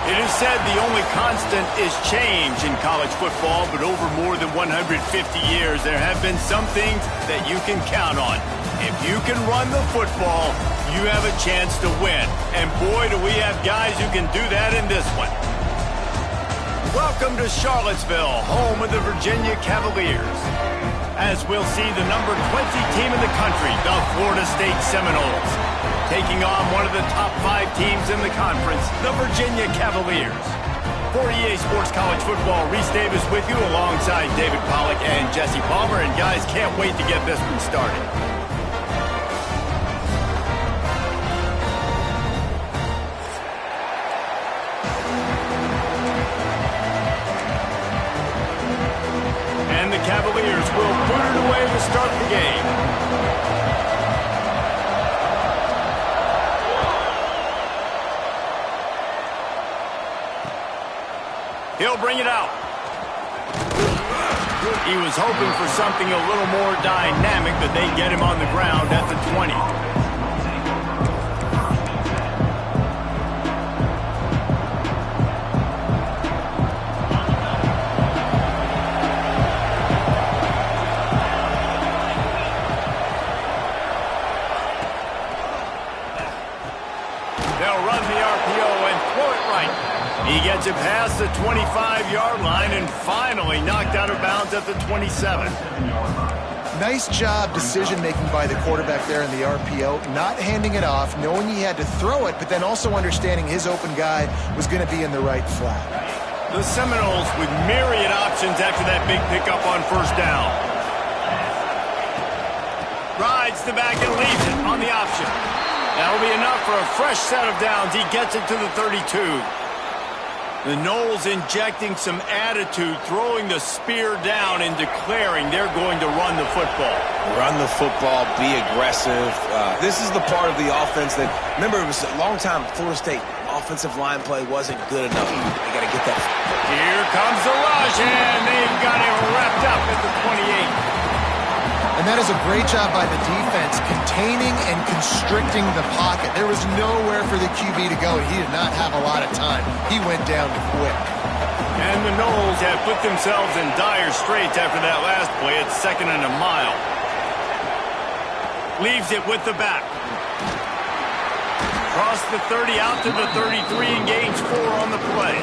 It is said the only constant is change in college football, but over more than 150 years, there have been some things that you can count on. If you can run the football, you have a chance to win. And boy, do we have guys who can do that in this one. Welcome to Charlottesville, home of the Virginia Cavaliers. As we'll see the number 20 team in the country, the Florida State Seminoles, taking on one of the top 5 teams in the conference, the Virginia Cavaliers. For EA Sports College Football, Reese Davis with you alongside David Pollack and Jesse Palmer. And guys, can't wait to get this one started. And the Cavaliers will put it away to start the game. He'll bring it out. He was hoping for something a little more dynamic, but they get him on the ground at the 20. They'll run the RPO and throw it right. He gets it past the 25-yard line and finally knocked out of bounds at the 27. Nice job decision-making by the quarterback there in the RPO, not handing it off, knowing he had to throw it, but then also understanding his open guy was going to be in the right flat. The Seminoles with myriad options after that big pickup on first down. Rides the back and leaves it on the option. That'll be enough for a fresh set of downs. He gets it to the 32. The Noles injecting some attitude, throwing the spear down and declaring they're going to run the football. Run the football, be aggressive. This is the part of the offense that, remember, it was a long time Florida State offensive line play wasn't good enough. They got to get that. Here comes the rush, and they've got him wrapped up at the 28. And that is a great job by the defense, containing and constricting the pocket. There was nowhere for the QB to go, and he did not have a lot of time. He went down quick. And the Noles have put themselves in dire straits after that last play. It's 2nd and a mile. Leaves it with the back. Across the 30 out to the 33 and gains 4 on the play.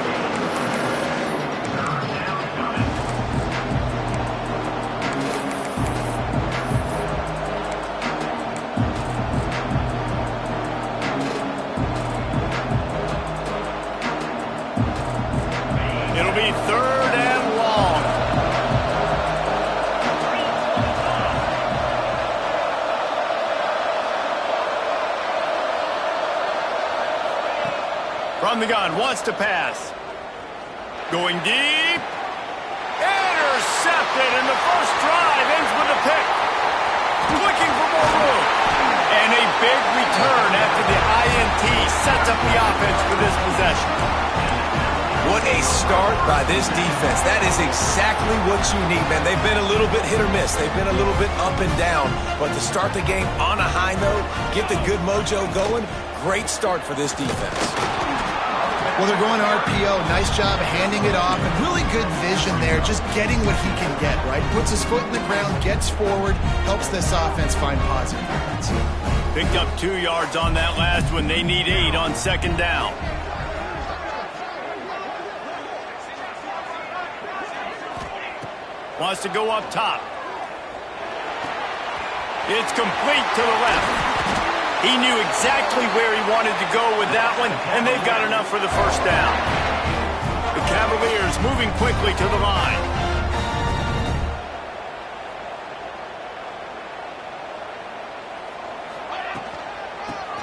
It'll be 3rd and long. From the gun, wants to pass. Going deep. Intercepted, and the first drive ends with a pick. Looking for more room. And a big return after the INT sets up the offense for this possession. What a start by this defense. That is exactly what you need, man. They've been a little bit hit or miss. They've been a little bit up and down. But to start the game on a high note, get the good mojo going, great start for this defense. Well, they're going RPO. Nice job handing it off, and really good vision there, just getting what he can get, right? Puts his foot in the ground, gets forward, helps this offense find positive points. Picked up 2 yards on that last one. They need 8 on 2nd down. Wants to go up top. It's complete to the left. He knew exactly where he wanted to go with that one, and they've got enough for the first down. The Cavaliers moving quickly to the line.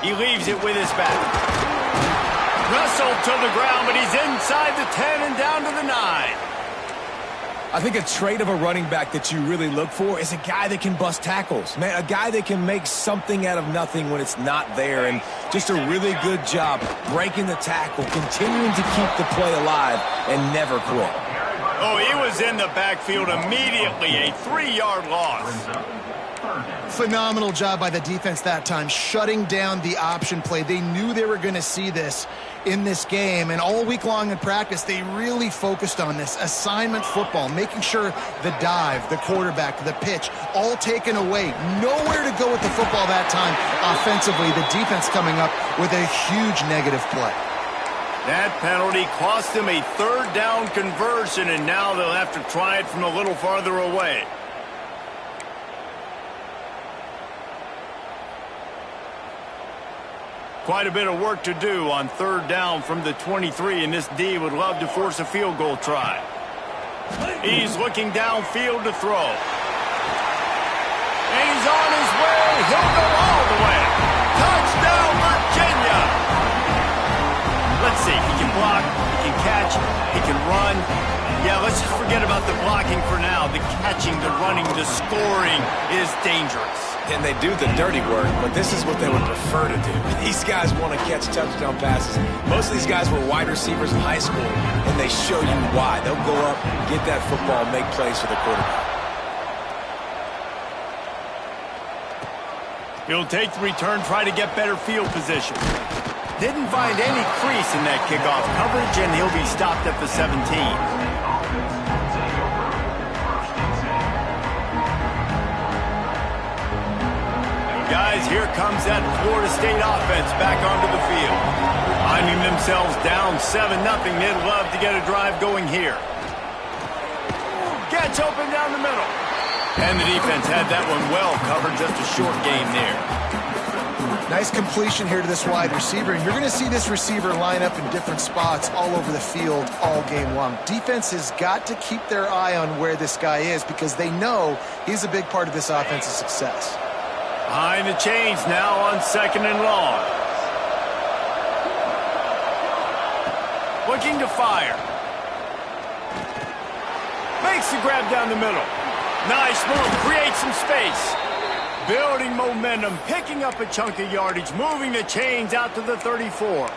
He leaves it with his back. Wrestled to the ground, but he's inside the 10 and down to the 9. I think a trait of a running back that you really look for is a guy that can bust tackles. Man, a guy that can make something out of nothing when it's not there. And just a really good job breaking the tackle, continuing to keep the play alive, and never quit. Oh, he was in the backfield immediately. A 3-yard loss. Phenomenal job by the defense that time, shutting down the option play. They knew they were going to see this in this game, and all week long in practice, they really focused on this assignment football, making sure the dive, the quarterback, the pitch, all taken away. Nowhere to go with the football that time offensively. The defense coming up with a huge negative play. That penalty cost them a 3rd down conversion, and now they'll have to try it from a little farther away. Quite a bit of work to do on 3rd down from the 23, and this D would love to force a field goal try. He's looking downfield to throw. And he's on his way. He'll go all the way. Touchdown, Virginia! Let's see. He can block, he can catch, he can run. Yeah, let's just forget about the blocking for now. The catching, the running, the scoring is dangerous. And they do the dirty work, but this is what they would prefer to do. These guys want to catch touchdown passes. Most of these guys were wide receivers in high school, and they show you why. They'll go up, get that football, make plays for the quarterback. He'll take the return, try to get better field position. Didn't find any crease in that kickoff coverage, and he'll be stopped at the 17. Guys, here comes that Florida State offense back onto the field. Finding themselves down 7-0. They'd love to get a drive going here. Gets open down the middle. And the defense had that one well covered. Just a short gain there. Nice completion here to this wide receiver. And you're going to see this receiver line up in different spots all over the field all game long. Defense has got to keep their eye on where this guy is because they know he's a big part of this offense's success. Behind the chains now on 2nd and long. Looking to fire. Makes the grab down the middle. Nice move, creates some space. Building momentum, picking up a chunk of yardage, moving the chains out to the 34.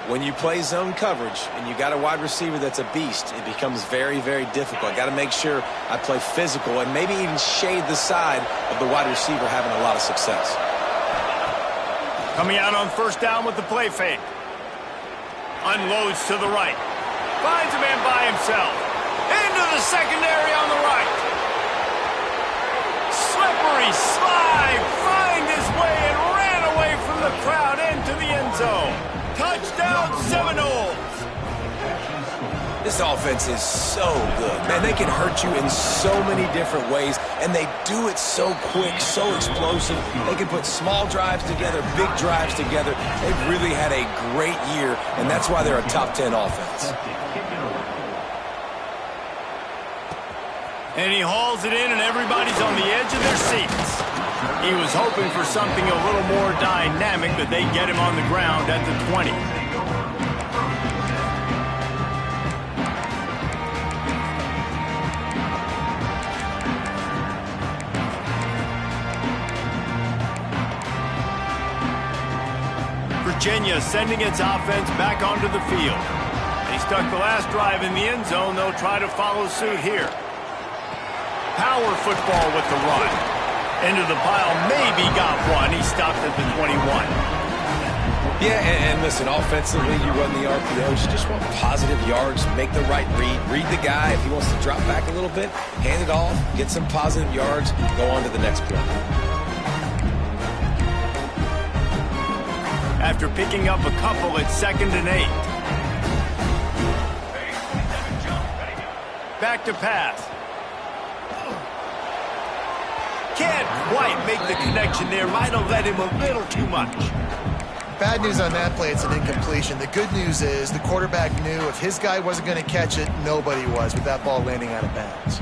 When you play zone coverage and you got a wide receiver that's a beast, it becomes very, very difficult. I got to make sure I play physical and maybe even shade the side of the wide receiver having a lot of success. Coming out on 1st down with the play fake. Unloads to the right. Finds a man by himself. Into the secondary on the right. Slippery slide. Find his way and ran away from the crowd into the end zone. Touchdown, Seminoles! This offense is so good. Man, they can hurt you in so many different ways, and they do it so quick, so explosive. They can put small drives together, big drives together. They've really had a great year, and that's why they're a top 10 offense. And he hauls it in, and everybody's on the edge of their seats. He was hoping for something a little more dynamic, but they get him on the ground at the 20. Virginia sending its offense back onto the field. They stuck the last drive in the end zone. They'll try to follow suit here. Power football with the run. Into the pile, maybe got one. He stopped at the 21. Yeah, and listen, offensively, you run the RPOs. You just want positive yards, make the right read the guy. If he wants to drop back a little bit, hand it off, get some positive yards, go on to the next play. After picking up a couple at 2nd and 8. Back to pass. Can't quite make the connection there. Might have led him a little too much. Bad news on that play, it's an incompletion. The good news is the quarterback knew if his guy wasn't going to catch it, nobody was with that ball landing out of bounds.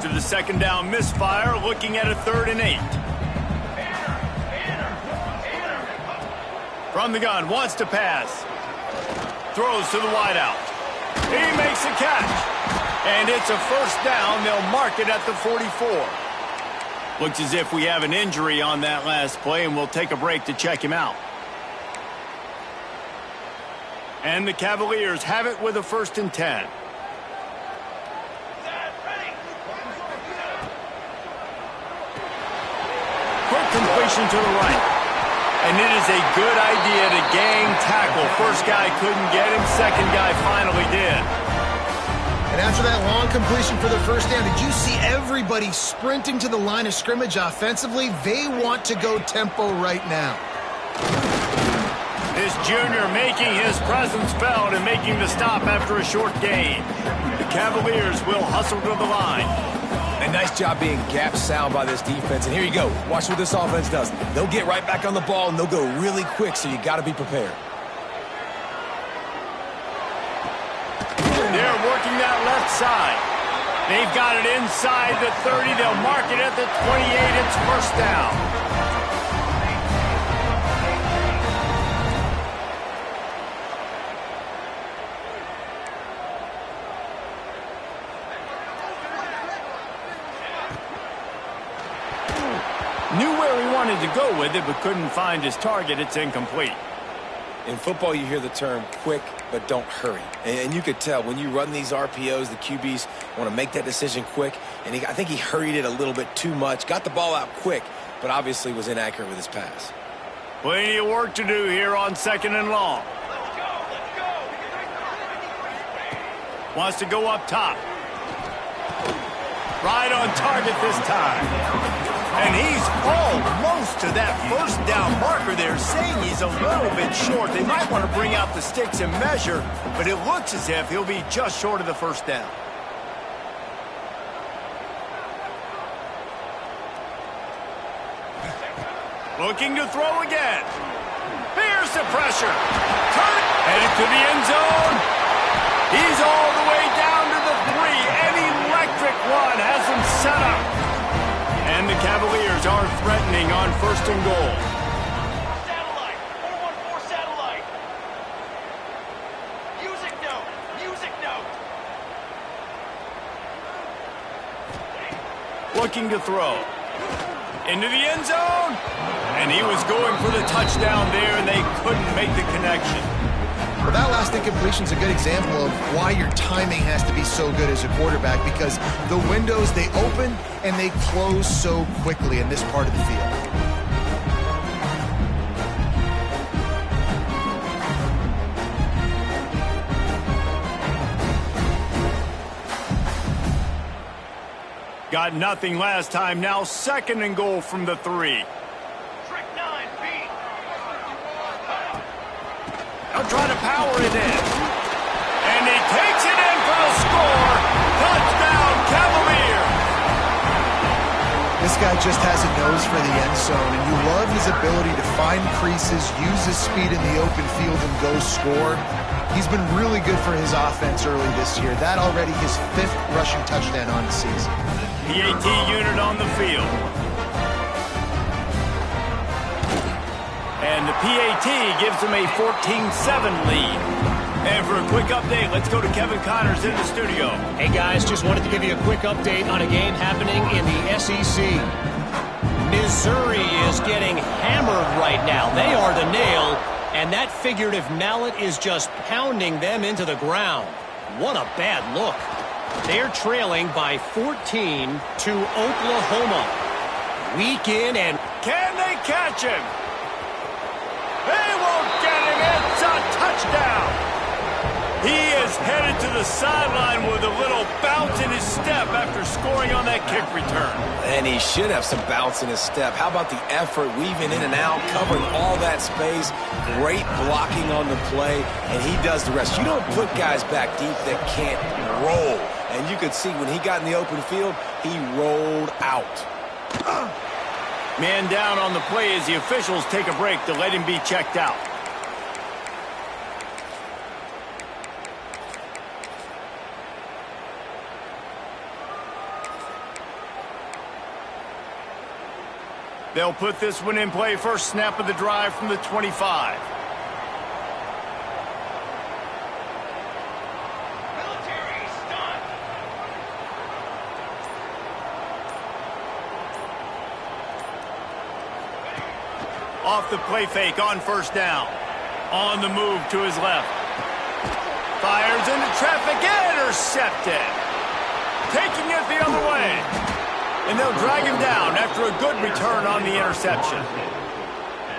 After the second down misfire, looking at a 3rd and 8. From the gun, wants to pass. Throws to the wideout. He makes a catch. And it's a 1st down. They'll mark it at the 44. Looks as if we have an injury on that last play, and we'll take a break to check him out. And the Cavaliers have it with a 1st and 10. Quick completion to the right. And it is a good idea to gang tackle. First guy couldn't get him. Second guy finally did. And after that long completion for the 1st down, did you see everybody sprinting to the line of scrimmage offensively? They want to go tempo right now. This junior making his presence felt and making the stop after a short gain. The Cavaliers will hustle to the line. A nice job being gap sound by this defense. And here you go. Watch what this offense does. They'll get right back on the ball, and they'll go really quick, so you got to be prepared. They're working that left side. They've got it inside the 30. They'll mark it at the 28. It's 1st down. Knew where he wanted to go with it, but couldn't find his target. It's incomplete. In football, you hear the term quick, but don't hurry. And you could tell when you run these RPOs, the QBs want to make that decision quick. And I think he hurried it a little bit too much. Got the ball out quick, but obviously was inaccurate with his pass. Plenty of work to do here on 2nd and long. Wants to go up top. Right on target this time. And he's almost to that 1st down marker there, saying he's a little bit short. They might want to bring out the sticks and measure, but it looks as if he'll be just short of the 1st down. Looking to throw again. Here's the pressure. Headed to the end zone. He's all the way down to the 3. An electric run has him set up. And the Cavaliers are threatening on 1st and goal. Satellite, 414 satellite. Music note, music note. Looking to throw. Into the end zone. And he was going for the touchdown there, and they couldn't make the connection. Well, that last incompletion is a good example of why your timing has to be so good as a quarterback, because the windows, they open and they close so quickly in this part of the field. Got nothing last time. Now 2nd and goal from the 3. Trick 9, beat. They'll try to power it in. And he takes it in for the score. Touchdown, Cavaliers. This guy just has a nose for the end zone, and you love his ability to find creases, use his speed in the open field, and go score. He's been really good for his offense early this year. That already his 5th rushing touchdown on the season. PAT unit on the field. And the PAT gives them a 14-7 lead. And for a quick update, let's go to Kevin Connors in the studio. Hey guys, just wanted to give you a quick update on a game happening in the SEC. Missouri is getting hammered right now. They are the nail, and that figurative mallet is just pounding them into the ground. What a bad look. They're trailing by 14 to Oklahoma. Week in, and can they catch him? They won't get him. It's a touchdown. He is headed to the sideline with a little bounce in his step after scoring on that kick return. And he should have some bounce in his step. How about the effort, weaving in and out, covering all that space, great blocking on the play, and he does the rest. You don't put guys back deep that can't roll. And you could see when he got in the open field, he rolled out. Man down on the play as the officials take a break to let him be checked out. They'll put this one in play first snap of the drive from the 25. Military stunt. Off the play fake on first down. On the move to his left. Fires into traffic, intercepted. Taking it the other way. And they'll drag him down after a good return on the interception.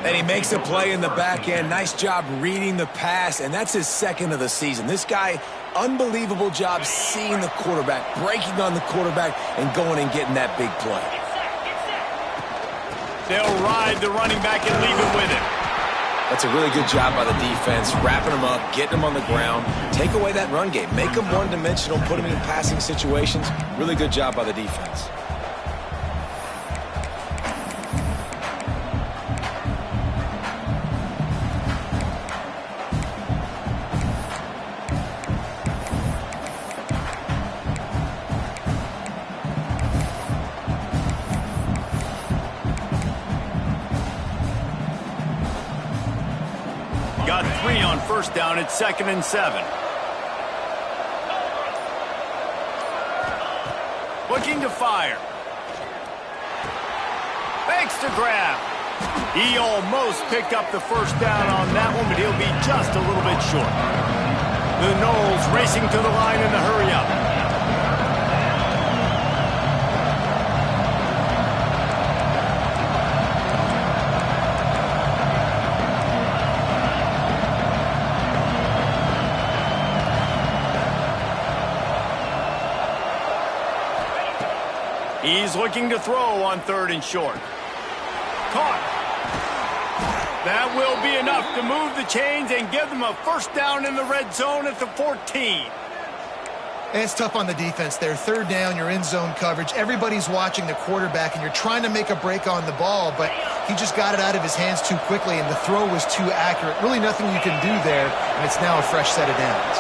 And he makes a play in the back end. Nice job reading the pass, and that's his second of the season. This guy, unbelievable job seeing the quarterback, breaking on the quarterback, and going and getting that big play. They'll ride the running back and leave it with him. That's a really good job by the defense, wrapping them up, getting them on the ground, take away that run game, make them one-dimensional, put them in passing situations. Really good job by the defense. Got 3 on first down at 2nd and 7. Looking to fire. Fakes to grab. He almost picked up the first down on that one, but he'll be just a little bit short. The Knowles racing to the line in the hurry-up. He's looking to throw on 3rd and short. Caught. That will be enough to move the chains and give them a first down in the red zone at the 14. And it's tough on the defense there. 3rd down, you're in zone coverage. Everybody's watching the quarterback, and you're trying to make a break on the ball, but he just got it out of his hands too quickly, and the throw was too accurate. Really nothing you can do there, and it's now a fresh set of downs.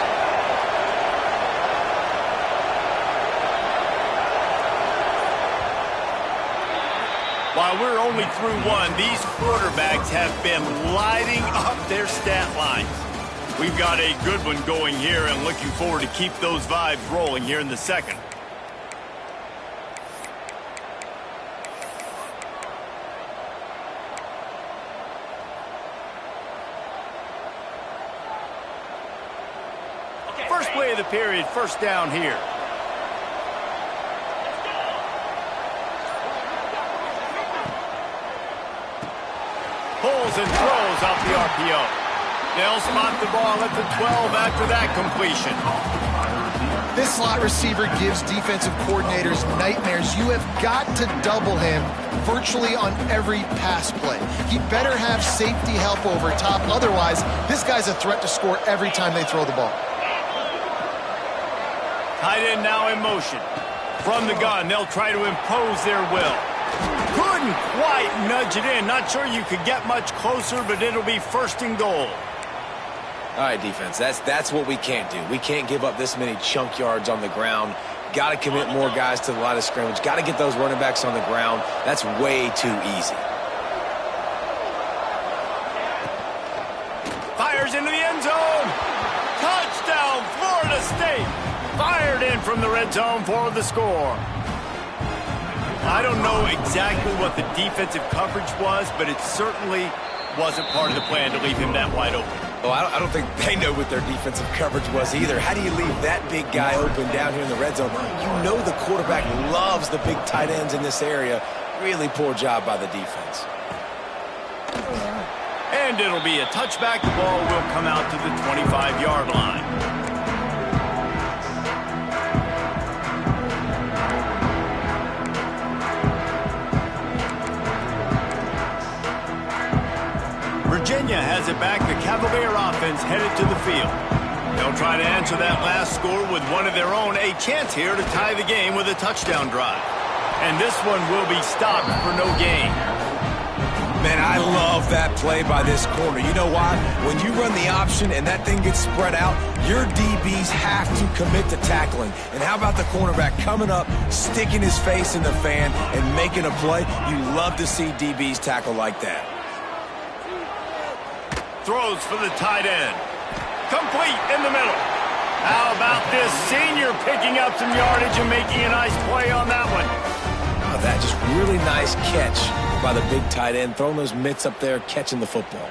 While we're only through one, these quarterbacks have been lighting up their stat lines. We've got a good one going here and looking forward to keep those vibes rolling here in the second. First play of the period, first down here. Pulls and throws off the RPO. They'll spot the ball at the 12 after that completion. This slot receiver gives defensive coordinators nightmares. You have got to double him virtually on every pass play. He better have safety help over top. Otherwise, this guy's a threat to score every time they throw the ball. Tight end now in motion. From the gun, they'll try to impose their will. Couldn't quite nudge it in. Not sure you could get much closer, but it'll be 1st and goal. All right, defense, that's what we can't do. We can't give up this many chunk yards on the ground. Got to commit more guys to the line of scrimmage. Got to get those running backs on the ground. That's way too easy. Fires into the end zone. Touchdown, Florida State. Fired in from the red zone for the score. I don't know exactly what the defensive coverage was, but it certainly wasn't part of the plan to leave him that wide open. Well, I don't think they know what their defensive coverage was either. How do you leave that big guy open down here in the red zone? You know the quarterback loves the big tight ends in this area. Really poor job by the defense. And it'll be a touchback. The ball will come out to the 25-yard line. Virginia has it back. The Cavalier offense headed to the field. They'll try to answer that last score with one of their own. A chance here to tie the game with a touchdown drive. And this one will be stopped for no gain. Man, I love that play by this corner. You know why? When you run the option and that thing gets spread out, your DBs have to commit to tackling. And how about the cornerback coming up, sticking his face in the fan, and making a play? You love to see DBs tackle like that. Throws for the tight end. Complete in the middle. How about this senior picking up some yardage and making a nice play on that one? Oh, that just really nice catch by the big tight end, throwing those mitts up there, catching the football.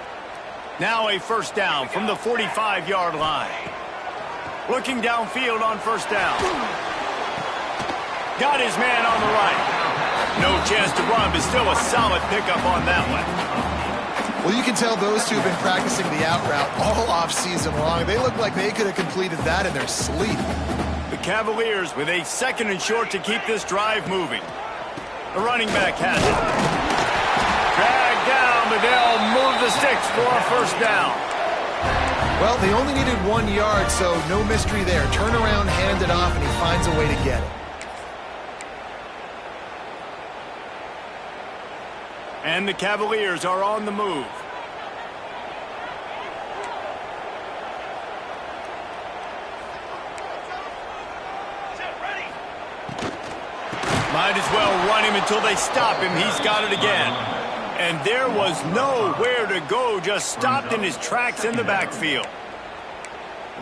Now a first down from the 45-yard line. Looking downfield on first down. Got his man on the right. No chance to run, but still a solid pickup on that one. Well, you can tell those two have been practicing the out route all off-season long. They look like they could have completed that in their sleep. The Cavaliers with a second and short to keep this drive moving. The running back has it. Dragged down, but they'll move the sticks for a first down. Well, they only needed 1 yard, so no mystery there. Turn around, hand it off, and he finds a way to get it. And the Cavaliers are on the move. Might as well run him until they stop him. He's got it again. And there was nowhere to go, just stopped in his tracks in the backfield.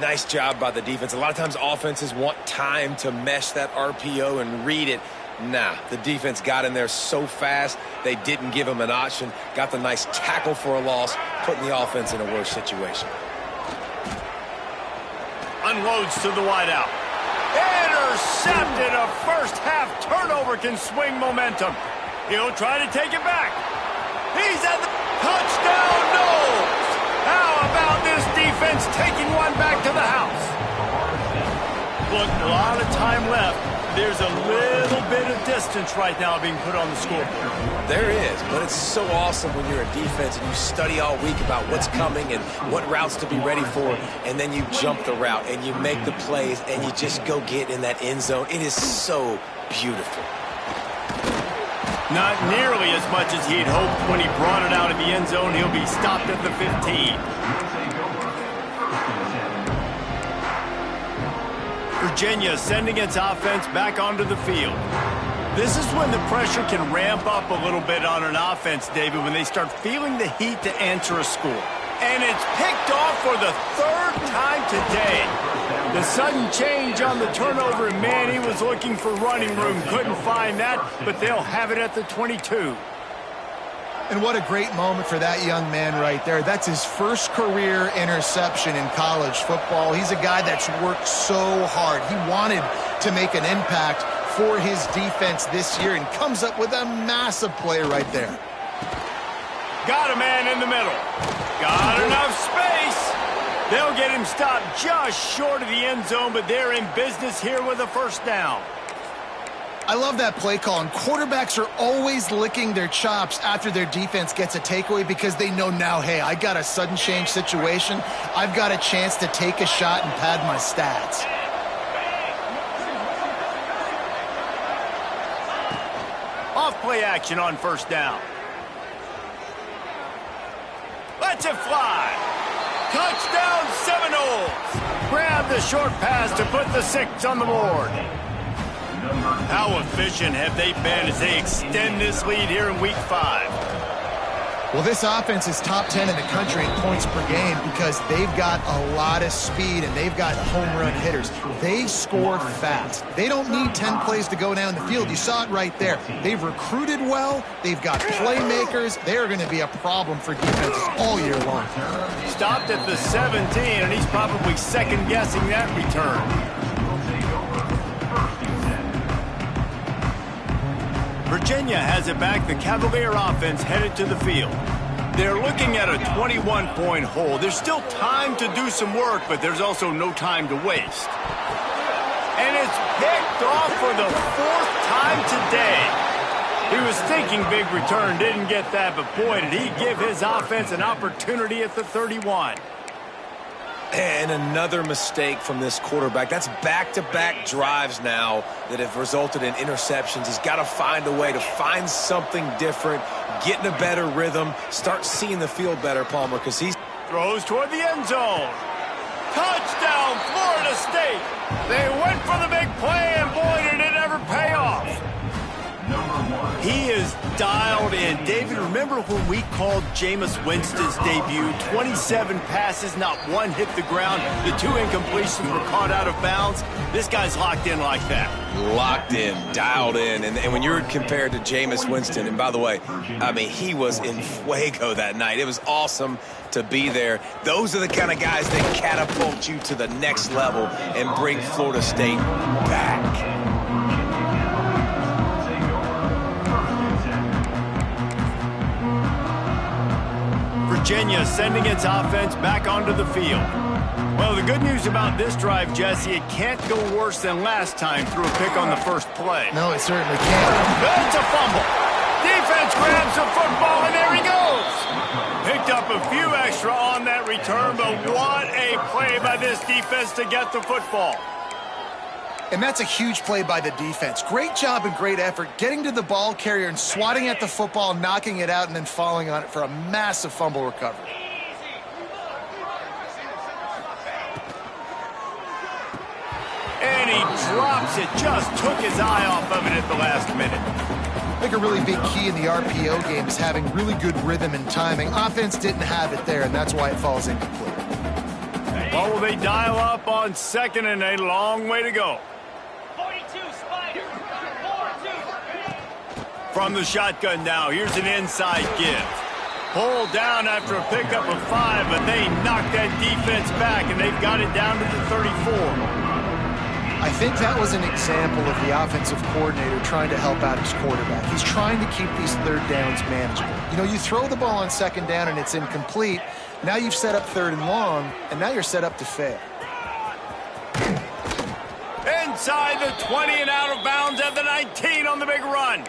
Nice job by the defense. A lot of times offenses want time to mesh that RPO and read it. Nah, the defense got in there so fast, they didn't give him an option. Got the nice tackle for a loss, putting the offense in a worse situation. Unloads to the wideout. Intercepted. A first-half turnover can swing momentum. He'll try to take it back. He's at the touchdown. No! How about this defense taking one back to the house? Look, a lot of time left. There's a little bit of distance right now being put on the scoreboard. There is, but it's so awesome when you're a defense and you study all week about what's coming and what routes to be ready for, and then you jump the route and you make the plays and you just go get in that end zone. It is so beautiful. Not nearly as much as he'd hoped when he brought it out of the end zone. He'll be stopped at the 15. Virginia sending its offense back onto the field. This is when the pressure can ramp up a little bit on an offense, David, when they start feeling the heat to answer a score. And it's picked off for the third time today. The sudden change on the turnover, and man, he was looking for running room. Couldn't find that, but they'll have it at the 22. And what a great moment for that young man right there. That's his first career interception in college football. He's a guy that's worked so hard. He wanted to make an impact for his defense this year and comes up with a massive play right there. Got a man in the middle. Got enough space. They'll get him stopped just short of the end zone, but they're in business here with a first down. I love that play call, and quarterbacks are always licking their chops after their defense gets a takeaway because they know now, hey, I got a sudden change situation. I've got a chance to take a shot and pad my stats. Off play action on first down. Lets it fly. Touchdown Seminoles. Grab the short pass to put the 6 on the board. How efficient have they been as they extend this lead here in Week 5? Well, this offense is top 10 in the country in points per game because they've got a lot of speed and they've got home run hitters. They score fast. They don't need 10 plays to go down the field. You saw it right there. They've recruited well. They've got playmakers. They're going to be a problem for defenses all year long. Stopped at the 17, and he's probably second-guessing that return. Virginia has it back. The Cavalier offense headed to the field. They're looking at a 21-point hole. There's still time to do some work, but there's also no time to waste. And it's picked off for the 4th time today. He was thinking big return, didn't get that, but boy, did he give his offense an opportunity at the 31. And another mistake from this quarterback. That's back-to-back drives now that have resulted in interceptions. He's got to find a way to find something different getting a better rhythm, start seeing the field better, Palmer, because he's... Throws toward the end zone. Touchdown, Florida State. They went for the big play, and boy, did it ever pay off. He is dialed in. David, remember when we called Jameis Winston's debut? 27 passes, not one hit the ground. The 2 incompletions were caught out of bounds. This guy's locked in like that. Locked in, dialed in. And when you're compared to Jameis Winston, and by the way, I mean, he was in fuego that night. It was awesome to be there. Those are the kind of guys that catapult you to the next level and bring Florida State back. Virginia sending its offense back onto the field. Well, the good news about this drive, Jesse, it can't go worse than last time through a pick on the first play. No, it certainly can't. It's a fumble. Defense grabs the football, and there he goes. Picked up a few extra on that return, but what a play by this defense to get the football. And that's a huge play by the defense. Great job and great effort getting to the ball carrier and swatting at the football, knocking it out, and then falling on it for a massive fumble recovery. And he drops it, just took his eye off of it at the last minute. I think a really big key in the RPO game is having really good rhythm and timing. Offense didn't have it there, and that's why it falls incomplete. Well, will they dial up on 2nd and a long way to go? 42 Spider. 4-2. From the shotgun now, here's an inside give. Pulled down after a pickup of 5, but they knocked that defense back, and they've got it down to the 34. I think that was an example of the offensive coordinator trying to help out his quarterback. He's trying to keep these third downs manageable. You know, you throw the ball on 2nd down and it's incomplete. Now you've set up 3rd and long, and now you're set up to fail. Inside the 20 and out of bounds at the 19 on the big run.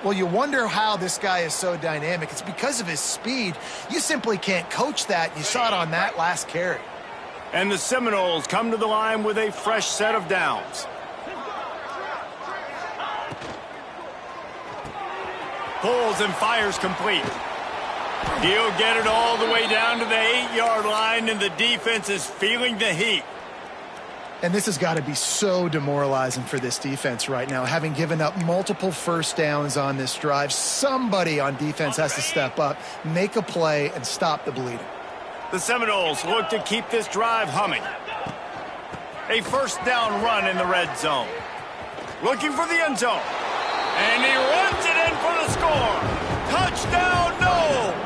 Well, you wonder how this guy is so dynamic. It's because of his speed. You simply can't coach that. You saw it on that last carry. And the Seminoles come to the line with a fresh set of downs. Pulls and fires complete. He'll get it all the way down to the 8-yard line, and the defense is feeling the heat. And this has got to be so demoralizing for this defense right now. Having given up multiple first downs on this drive, somebody on defense has to step up, make a play, and stop the bleeding. The Seminoles look to keep this drive humming. A first down run in the red zone. Looking for the end zone. And he runs it in for the score. Touchdown, Noles!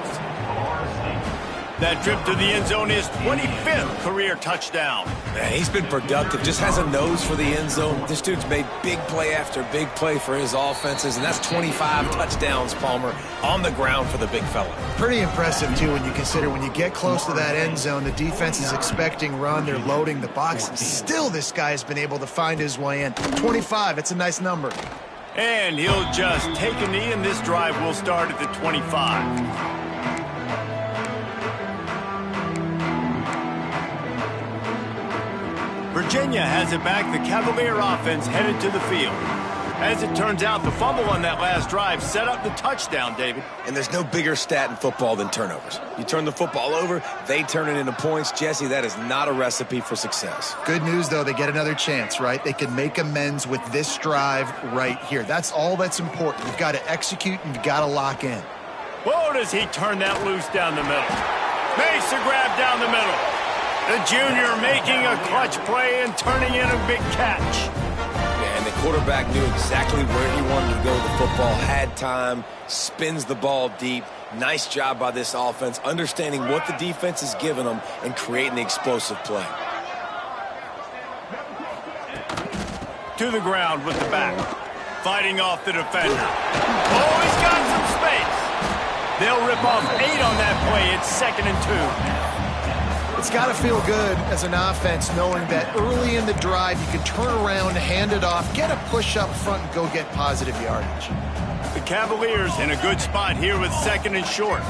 That trip to the end zone is 25th career touchdown. Man, he's been productive, just has a nose for the end zone. This dude's made big play after big play for his offenses, and that's 25 touchdowns, Palmer, on the ground for the big fella. Pretty impressive, too, when you consider when you get close to that end zone, the defense is expecting run, they're loading the box, and still this guy has been able to find his way in. 25, it's a nice number. And he'll just take a knee, and this drive will start at the 25. Virginia has it back. The Cavalier offense headed to the field. As it turns out, the fumble on that last drive set up the touchdown, David. And there's no bigger stat in football than turnovers. You turn the football over, they turn it into points. Jesse, that is not a recipe for success. Good news, though, they get another chance, right? They can make amends with this drive right here. That's all that's important. You've got to execute and you've got to lock in. Whoa, does he turn that loose down the middle. Makes a grab down the middle. The junior making a clutch play and turning in a big catch. Yeah, and the quarterback knew exactly where he wanted to go with the football, had time, spins the ball deep. Nice job by this offense, understanding what the defense is giving them and creating the explosive play. To the ground with the back. Fighting off the defender. Oh, he's got some space. They'll rip off 8 on that play. It's 2nd and 2. It's got to feel good as an offense knowing that early in the drive you can turn around, hand it off, get a push up front, and go get positive yardage. The Cavaliers in a good spot here with 2nd and short.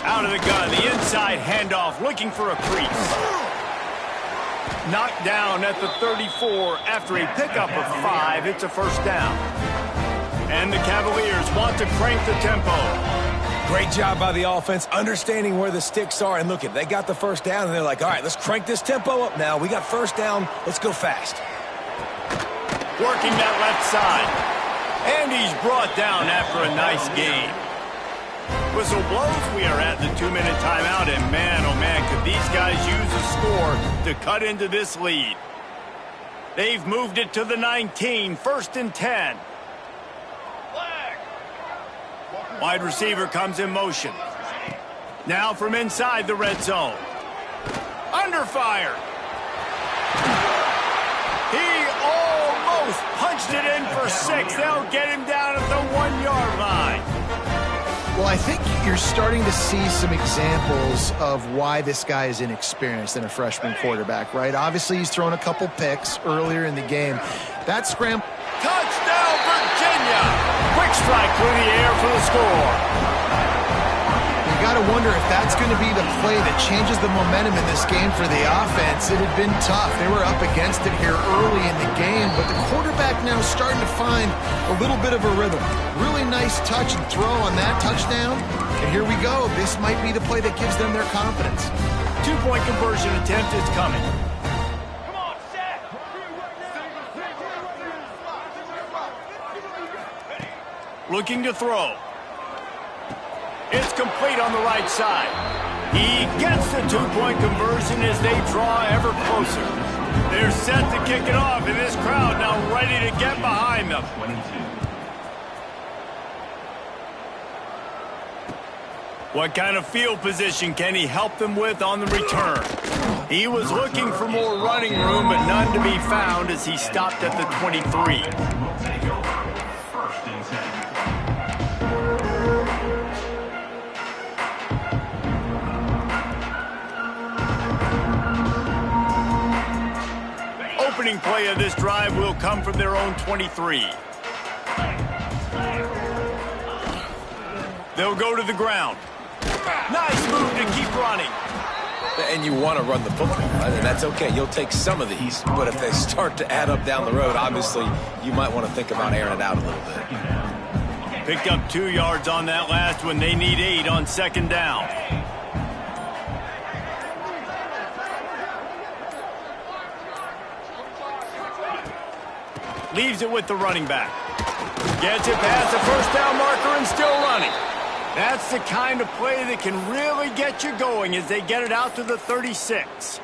Out of the gun, the inside handoff, looking for a crease. knocked down at the 34 after a pickup of 5. It's a first down. And the Cavaliers want to crank the tempo. Great job by the offense, understanding where the sticks are. And look, they got the first down, and they're like, all right, let's crank this tempo up now. We got first down. Let's go fast. Working that left side. And he's brought down after a nice game. Whistle blows. We are at the 2-minute timeout. And man, oh man, could these guys use a score to cut into this lead. They've moved it to the 19, 1st and 10. Wide receiver comes in motion. Now from inside the red zone. Under fire. He almost punched it in for 6. They'll get him down at the 1-yard line. Well, I think you're starting to see some examples of why this guy is inexperienced in a freshman quarterback, right? Obviously, he's thrown a couple picks earlier in the game. That scramble. Touchdown, Virginia! Quick strike through the air for the score. You got to wonder if that's going to be the play that changes the momentum in this game for the offense. It had been tough. They were up against it here early in the game, but the quarterback now starting to find a little bit of a rhythm. Really nice touch and throw on that touchdown. And here we go. This might be the play that gives them their confidence. 2-point conversion attempt is coming. Looking to throw. It's complete on the right side. He gets the 2-point conversion as they draw ever closer. They're set to kick it off, and this crowd now ready to get behind them. What kind of field position can he help them with on the return? He was looking for more running room, but none to be found as he stopped at the 23. Opening play of this drive will come from their own 23. They'll go to the ground. Nice move to keep running. And you want to run the football, right? And that's okay. You'll take some of these. But if they start to add up down the road, obviously, you might want to think about airing it out a little bit. Picked up 2 yards on that last one. They need 8 on 2nd down. Leaves it with the running back. Gets it past the first down marker and still running. That's the kind of play that can really get you going as they get it out to the 36.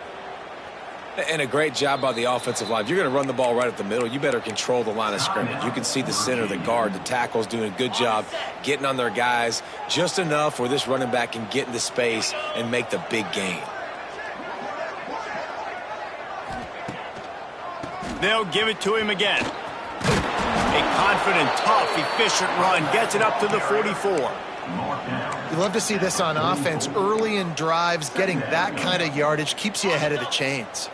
And a great job by the offensive line. If you're going to run the ball right at the middle, you better control the line of scrimmage. You can see the center, the guard, the tackles doing a good job getting on their guys just enough where this running back can get into space and make the big gain. They'll give it to him again. A confident, tough, efficient run gets it up to the 44. You love to see this on offense. Early in drives, getting that kind of yardage keeps you ahead of the chains.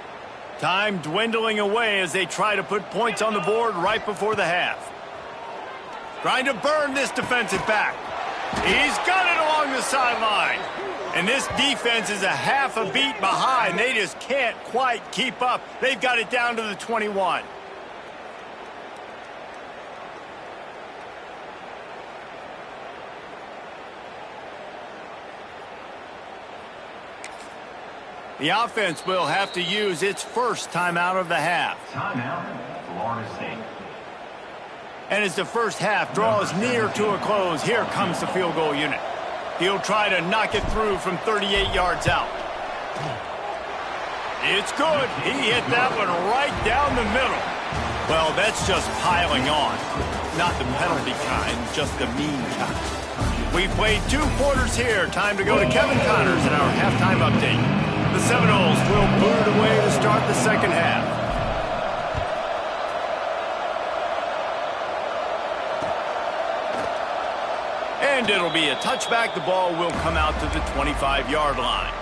Time dwindling away as they try to put points on the board right before the half. Trying to burn this defensive back. He's got it along the sideline. And this defense is a half a beat behind. They just can't quite keep up. They've got it down to the 21. The offense will have to use its first timeout of the half. Timeout, Florida State. And as the first half draws near to a close, here comes the field goal unit. He'll try to knock it through from 38 yards out. It's good. He hit that one right down the middle. Well, that's just piling on. Not the penalty kind, just the mean kind. We've played 2 quarters here. Time to go to Kevin Connors in our halftime update. The Seminoles will boot it away to start the second half. And it'll be a touchback. The ball will come out to the 25-yard line.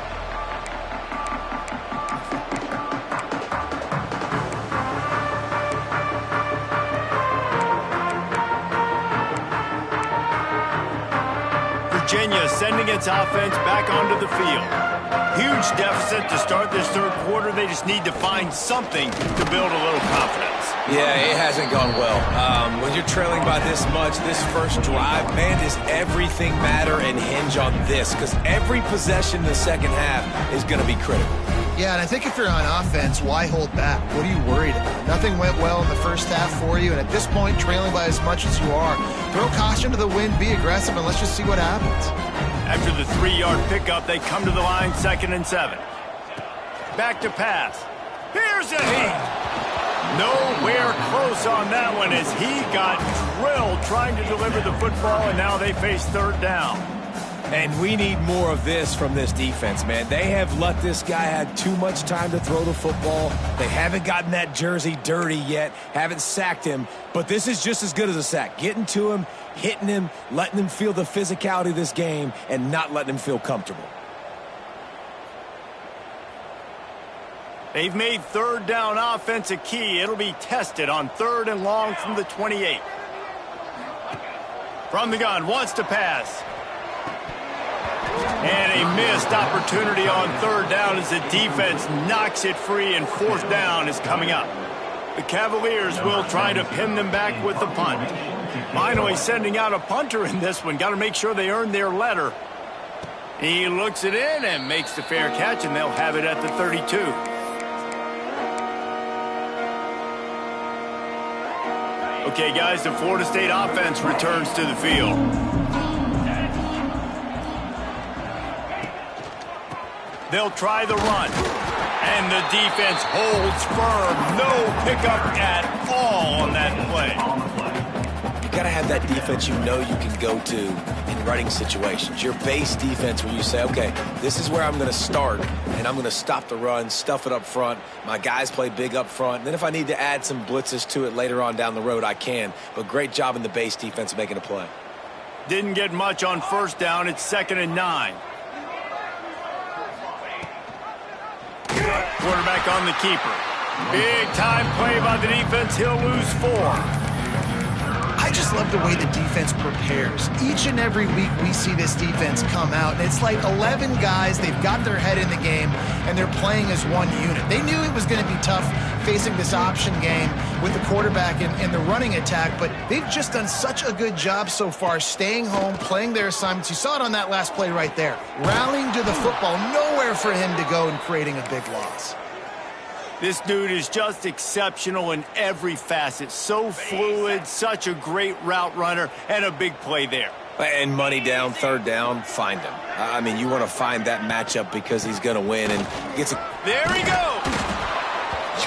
Virginia sending its offense back onto the field. Huge deficit to start this third quarter. They just need to find something to build a little confidence. Yeah, it hasn't gone well. When you're trailing by this much, this first drive, man, does everything matter and hinge on this? Because every possession in the second half is going to be critical. Yeah, and I think if you're on offense, why hold back? What are you worried about? Nothing went well in the first half for you, and at this point, trailing by as much as you are, throw caution to the wind, be aggressive, and let's just see what happens. After the 3-yard pickup, they come to the line, 2nd and 7. Back to pass. Here's a hit. Nowhere close on that one as he got drilled trying to deliver the football, and now they face 3rd down. And we need more of this from this defense, man. They have let this guy have too much time to throw the football. They haven't gotten that jersey dirty yet, haven't sacked him. But this is just as good as a sack. Getting to him, hitting him, letting him feel the physicality of this game, and not letting him feel comfortable. They've made 3rd down offense a key. It'll be tested on 3rd and long from the 28. From the gun, wants to pass. And a missed opportunity on 3rd down as the defense knocks it free, and 4th down is coming up. The Cavaliers will try to pin them back with the punt. Finally sending out a punter in this one. Got to make sure they earn their letter. He looks it in and makes the fair catch, and they'll have it at the 32. Okay, guys, the Florida State offense returns to the field. They'll try the run. And the defense holds firm. No pickup at all on that play. You got to have that defense you know you can go to in running situations. Your base defense where you say, okay, this is where I'm going to start, and I'm going to stop the run, stuff it up front. My guys play big up front. Then if I need to add some blitzes to it later on down the road, I can. But great job in the base defense making a play. Didn't get much on 1st down. It's 2nd and 9. Quarterback on the keeper. Big time play by the defense. He'll lose 4. I just love the way the defense prepares. Each and every week we see this defense come out, and it's like 11 guys. They've got their head in the game, and they're playing as one unit. They knew it was going to be tough facing this option game with the quarterback and the running attack, but they've just done such a good job so far staying home, playing their assignments. You saw it on that last play right there. Rallying to the football, nowhere for him to go and creating a big loss. This dude is just exceptional in every facet. So fluid, such a great route runner, and a big play there. And money down, 3rd down, find him. I mean, you want to find that matchup because he's going to win and gets a... There he goes!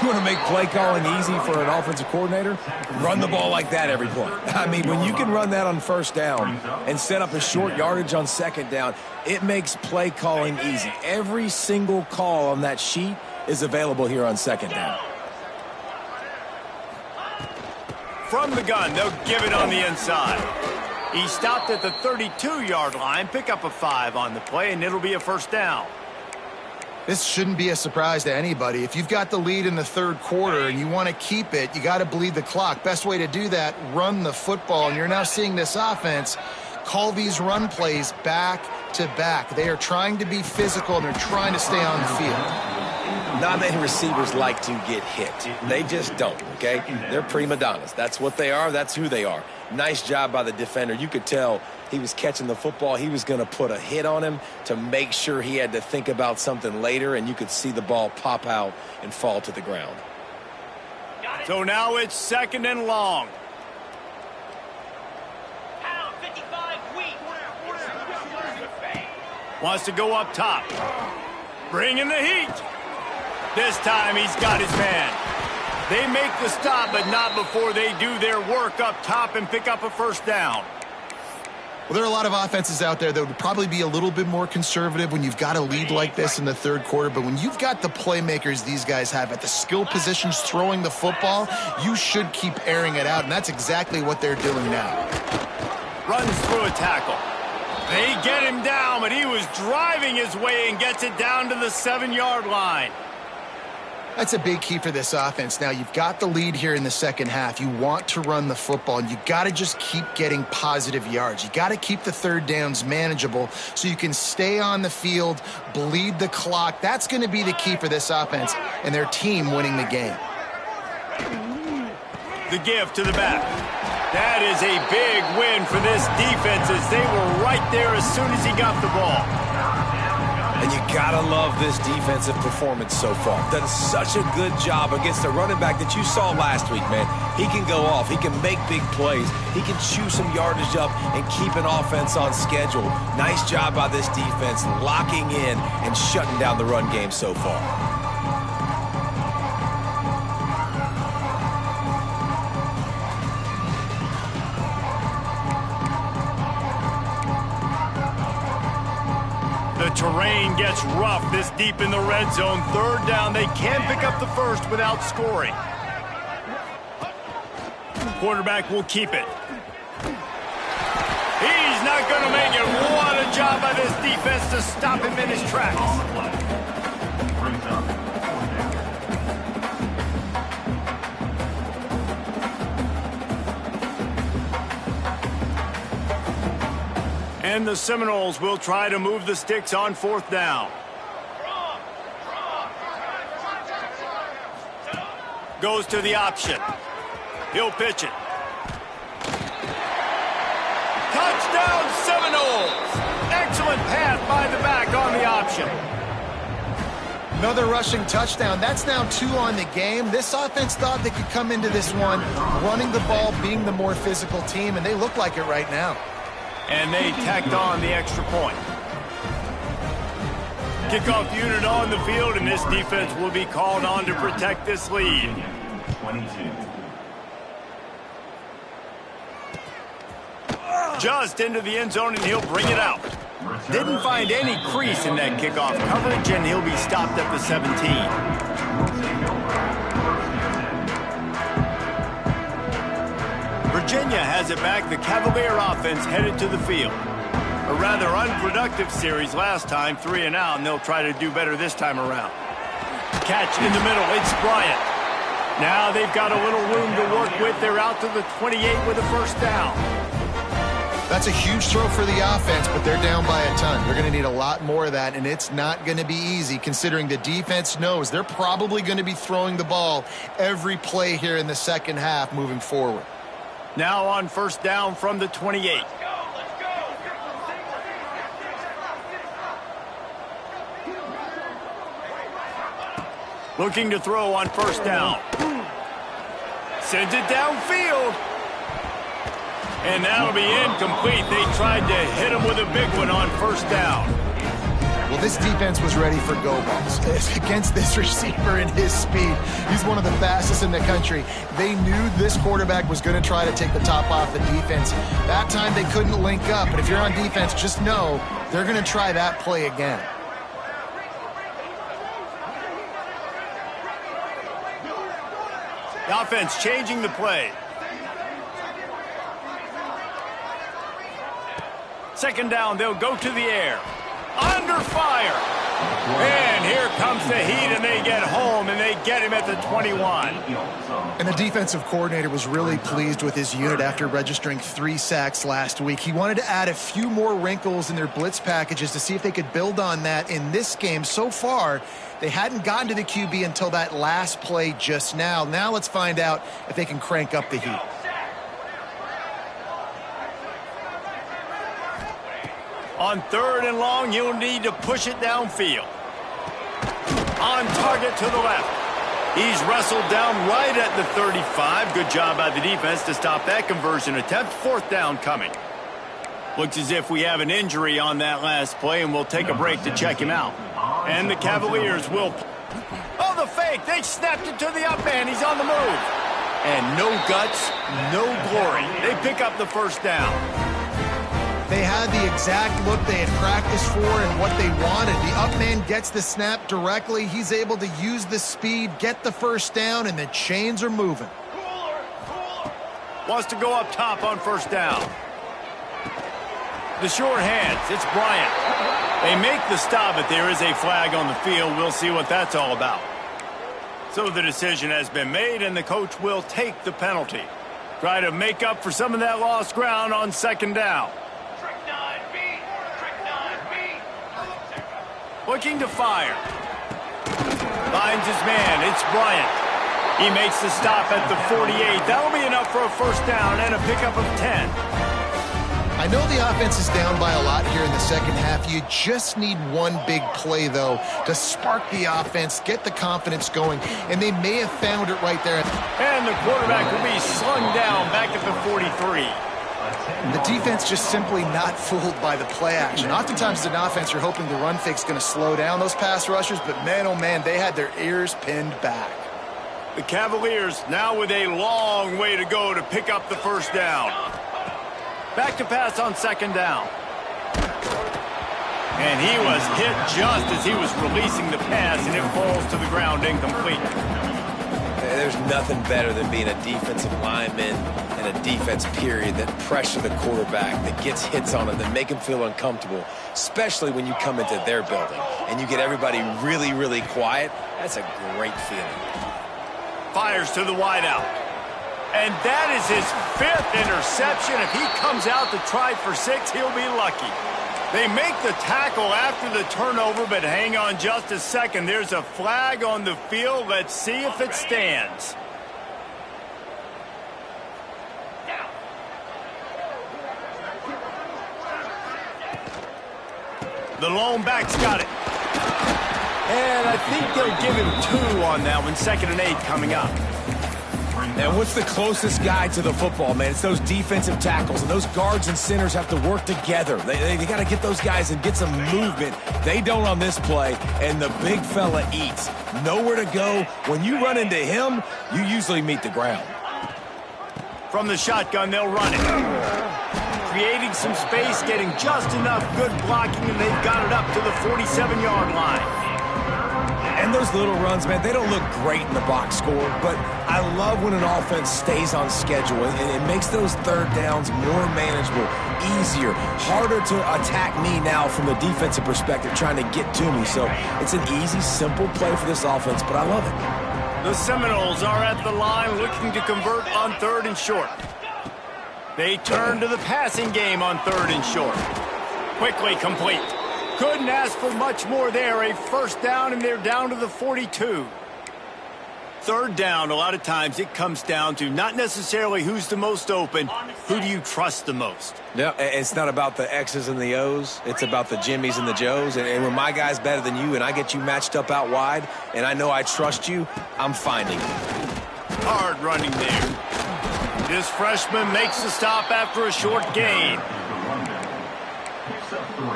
You want to make play calling easy for an offensive coordinator? Run the ball like that every play. I mean, when you can run that on 1st down and set up a short yardage on 2nd down, it makes play calling easy. Every single call on that sheet is available here on 2nd down. From the gun, they'll give it on the inside. He stopped at the 32-yard line, pick up a 5 on the play, and it'll be a 1st down. This shouldn't be a surprise to anybody. If you've got the lead in the 3rd quarter and you want to keep it, you got to bleed the clock. Best way to do that, run the football. And you're now seeing this offense call these run plays back to back. They are trying to be physical, and they're trying to stay on the field. Not many receivers like to get hit. They just don't, okay? They're prima donnas. That's what they are. That's who they are. Nice job by the defender. You could tell he was catching the football. He was going to put a hit on him to make sure he had to think about something later, and you could see the ball pop out and fall to the ground. So now it's 2nd and long. Wants to go up top. Bringing the heat. This time he's got his man. They make the stop, but not before they do their work up top and pick up a 1st down. Well, there are a lot of offenses out there that would probably be a little bit more conservative when you've got a lead like this in the 3rd quarter. But when you've got the playmakers these guys have at the skill positions throwing the football, you should keep airing it out. And that's exactly what they're doing now. Runs through a tackle. They get him down, but he was driving his way and gets it down to the 7-yard line. That's a big key for this offense. Now, you've got the lead here in the second half. You want to run the football, and you got to just keep getting positive yards. You got to keep the third downs manageable so you can stay on the field, bleed the clock. That's going to be the key for this offense and their team winning the game. The give to the back. That is a big win for this defense as they were right there as soon as he got the ball. And you gotta love this defensive performance so far. Done such a good job against a running back that you saw last week, man. He can go off. He can make big plays. He can chew some yardage up and keep an offense on schedule. Nice job by this defense locking in and shutting down the run game so far. The terrain gets rough this deep in the red zone. Third down, they can pick up the first without scoring. Quarterback will keep it. He's not going to make it. What a job by this defense to stop him in his tracks. And the Seminoles will try to move the sticks on fourth down. Goes to the option. He'll pitch it. Touchdown Seminoles! Excellent pass by the back on the option. Another rushing touchdown. That's now 2 on the game. This offense thought they could come into this one running the ball, being the more physical team, and they look like it right now. And they tacked on the extra point. Kickoff unit on the field, and this defense will be called on to protect this lead. 22. Just into the end zone, and he'll bring it out. Didn't find any crease in that kickoff coverage, and he'll be stopped at the 17. Virginia has it back. The Cavalier offense headed to the field. A rather unproductive series last time, 3 and out, and they'll try to do better this time around. Catch in the middle. It's Bryant. Now they've got a little room to work with. They're out to the 28 with a first down. That's a huge throw for the offense, but they're down by a ton. They're going to need a lot more of that, and it's not going to be easy considering the defense knows they're probably going to be throwing the ball every play here in the second half moving forward. Now on first down from the 28. Looking to throw on first down. Sends it downfield. And that'll be incomplete. They tried to hit him with a big one on first down. Well, this defense was ready for go balls against this receiver and his speed. He's one of the fastest in the country. They knew this quarterback was going to try to take the top off the defense. That time they couldn't link up, but if you're on defense, just know they're going to try that play again. The offense changing the play. Second down, they'll go to the air. Under fire. And here comes the heat, and they get home, and they get him at the 21. And the defensive coordinator was really pleased with his unit after registering 3 sacks last week. He wanted to add a few more wrinkles in their blitz packages to see if they could build on that in this game. So far, they hadn't gotten to the QB until that last play just now. Now let's find out if they can crank up the heat. On third and long, you'll need to push it downfield. On target to the left. He's wrestled down right at the 35. Good job by the defense to stop that conversion attempt. Fourth down coming. Looks as if we have an injury on that last play, and we'll take a break to check him out. And the Cavaliers will... Oh, the fake. They snapped it to the up man. He's on the move. And no guts, no glory. They pick up the first down. They had the exact look they had practiced for and what they wanted. The up man gets the snap directly. He's able to use the speed, get the first down, and the chains are moving. Wants to go up top on first down. The short hands. It's Bryant. They make the stop, but there is a flag on the field. We'll see what that's all about. So the decision has been made, and the coach will take the penalty. Try to make up for some of that lost ground on second down. Trick 9B. Trick 9B. Looking to fire. Finds his man. It's Bryant. He makes the stop at the 48. That'll be enough for a first down and a pickup of 10. I know the offense is down by a lot here in the second half. You just need one big play, though, to spark the offense, get the confidence going, and they may have found it right there. And the quarterback will be slung down back at the 43. The defense just simply not fooled by the play action. Oftentimes as an offense, you're hoping the run fake's going to slow down those pass rushers, but man, oh man, they had their ears pinned back. The Cavaliers now with a long way to go to pick up the first down. Back to pass on second down. And he was hit just as he was releasing the pass, and it falls to the ground incomplete. There's nothing better than being a defensive lineman and a defense period that pressure the quarterback, that gets hits on him, that make him feel uncomfortable, especially when you come into their building and you get everybody really, really quiet. That's a great feeling. Fires to the wideout. And that is his 5th interception. If he comes out to try for 6, he'll be lucky. They make the tackle after the turnover, but hang on just a second. There's a flag on the field. Let's see if it stands. The lone back's got it. And I think they'll give him 2 on that one. 2nd and 8 coming up. And what's the closest guy to the football, man? It's those defensive tackles, and those guards and centers have to work together. They got to get those guys and get some movement. They don't on this play, and the big fella eats. Nowhere to go. When you run into him, you usually meet the ground. From the shotgun, they'll run it. Creating some space, getting just enough good blocking, and they've got it up to the 47-yard line. And those little runs, man, they don't look great in the box score, but I love when an offense stays on schedule, and it makes those third downs more manageable, easier, harder to attack me now from the defensive perspective trying to get to me. So it's an easy, simple play for this offense, but I love it. The Seminoles are at the line looking to convert on 3rd and short. They turn to the passing game on 3rd and short. Quickly complete. Couldn't ask for much more there. A first down, and they're down to the 42. 3rd down, a lot of times it comes down to not necessarily who's the most open, who do you trust the most? Yeah, it's not about the X's and the O's. It's about the Jimmies and the Joes. And when my guy's better than you and I get you matched up out wide and I know I trust you, I'm finding you. Hard running there. This freshman makes the stop after a short gain. Picks up 3.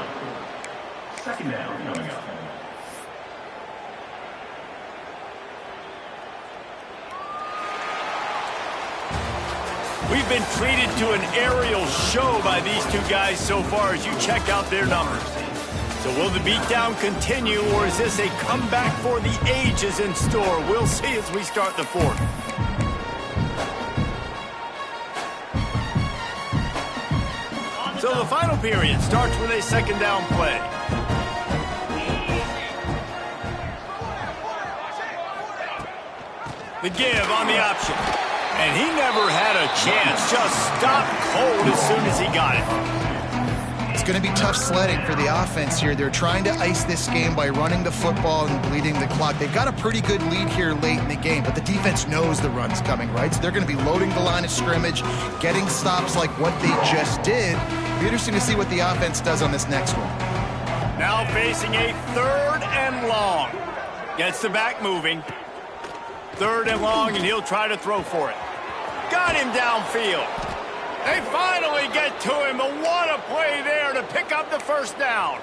2nd down coming up. We've been treated to an aerial show by these two guys so far as you check out their numbers. So will the beatdown continue, or is this a comeback for the ages in store? We'll see as we start the 4th. So the final period starts with a 2nd down play. The give on the option. And he never had a chance. Just stopped cold as soon as he got it. It's going to be tough sledding for the offense here. They're trying to ice this game by running the football and bleeding the clock. They've got a pretty good lead here late in the game, but the defense knows the run's coming, right? So they're going to be loading the line of scrimmage, getting stops like what they just did. It'll be interesting to see what the offense does on this next one. Now facing a 3rd and long. Gets the back moving. 3rd and long, and he'll try to throw for it. Got him downfield. They finally get to him, but what a play there to pick up the first down.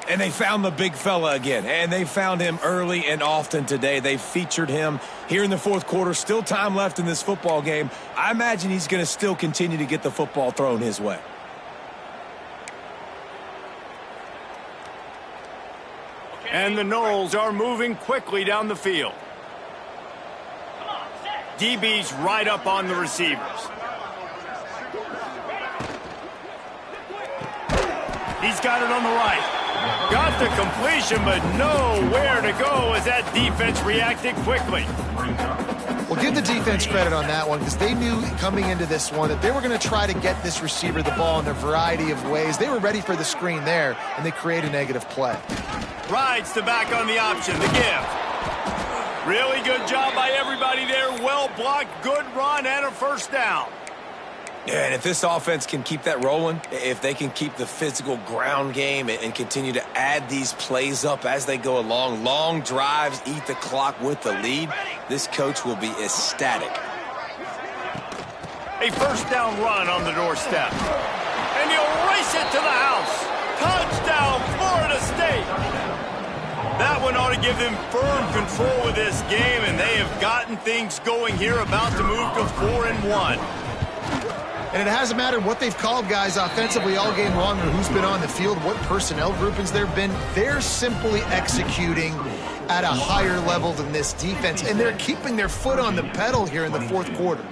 And they found the big fella again, and they found him early and often today. They featured him here in the 4th quarter. Still time left in this football game. I imagine he's going to still continue to get the football thrown his way. And the Noles are moving quickly down the field. DB's right up on the receivers. He's got it on the right. Got the completion, but nowhere to go as that defense reacted quickly. Well, give the defense credit on that one because they knew coming into this one that they were going to try to get this receiver the ball in a variety of ways. They were ready for the screen there, and they create a negative play. Rides the back on the option, the give. Really good job by everybody there. Well blocked, good run, and a first down. Yeah, and if this offense can keep that rolling, if they can keep the physical ground game and continue to add these plays up as they go along, long drives, eat the clock with the lead, this coach will be ecstatic. A first down run on the doorstep. And he'll race it to the house. Touchdown, Florida State. That one ought to give them firm control of this game, and they have gotten things going here, about to move to 4-1. And it hasn't mattered what they've called guys offensively all game long or who's been on the field, what personnel groupings there have been. They're simply executing at a higher level than this defense, and they're keeping their foot on the pedal here in the fourth quarter.